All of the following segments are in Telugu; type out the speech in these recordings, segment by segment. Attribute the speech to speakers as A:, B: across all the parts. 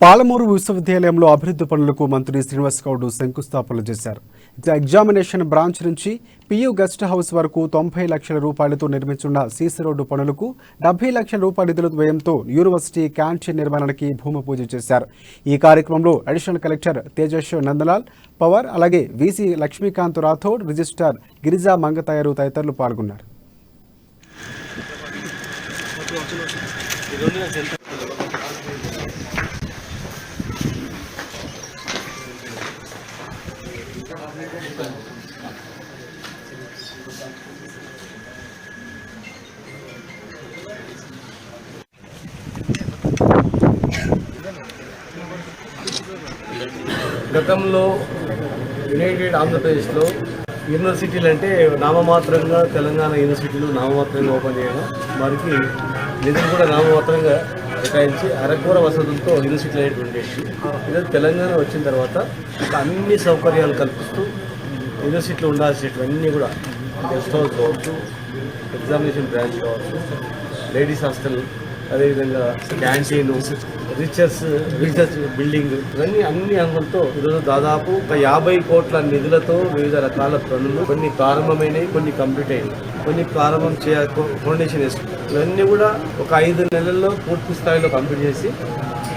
A: పాలమూరు విశ్వవిద్యాలయంలో అభివృద్ధి పనులకు మంత్రి శ్రీనివాస్ గౌడ్ శంకుస్థాపనలు చేశారు. ఎగ్జామినేషన్ బ్రాంచ్ నుంచి పియు గెస్ట్ హౌస్ వరకు 90 లక్షల రూపాయలతో నిర్మించున్న సీసీ రోడ్డు పనులకు 70 లక్షల రూపాయల నిధుల వ్యయంతో యూనివర్సిటీ క్యాంటీన్ నిర్మాణానికి భూమి పూజ చేశారు. ఈ కార్యక్రమంలో అడిషనల్ కలెక్టర్ తేజస్ నందలాల్ పవర్, అలాగే వీసీ లక్ష్మీకాంత్ రాథోడ్, రిజిస్ట్రార్ గిరిజా మంగతాయరు తదితరులు పాల్గొన్నారు.
B: గతంలో యునైటెడ్ ఆంధ్రప్రదేశ్లో యూనివర్సిటీలు అంటే నామమాత్రంగా తెలంగాణ యూనివర్సిటీలు నామమాత్రంగా ఓపెన్ చేయడం, వారికి నిధులు కూడా నామమాత్రంగా కేటాయించి అరకూర వసతులతో యూనివర్సిటీలు అనేటువంటి ఈరోజు తెలంగాణ వచ్చిన తర్వాత అన్ని సౌకర్యాలు కల్పిస్తూ యూనివర్సిటీలో ఉండాల్సినవన్నీ కూడా గెస్ట్ హౌస్ కావచ్చు, ఎగ్జామినేషన్ బ్రాంచ్ కావచ్చు, లేడీస్ హాస్టల్, అదేవిధంగా క్యాంటీన్, రీసెర్చ్ బిల్డింగ్, ఇవన్నీ అన్ని అంగులతో ఈరోజు దాదాపు 50 కోట్ల నిధులతో వివిధ రకాల పనులు కొన్ని ప్రారంభమైనవి, కొన్ని కంప్లీట్ అయినాయి, కొన్ని ప్రారంభం ఫౌండేషన్ వేసుకుంటాం. ఇవన్నీ కూడా ఒక 5 నెలల్లో పూర్తి స్థాయిలో కంప్లీట్ చేసి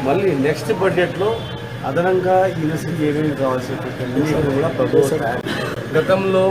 B: మళ్ళీ నెక్స్ట్ బడ్జెట్లో అదనంగా యూనివర్సిటీ ఏమేమి కావాల్సినటువంటి కూడా ప్రభుత్వం గతంలో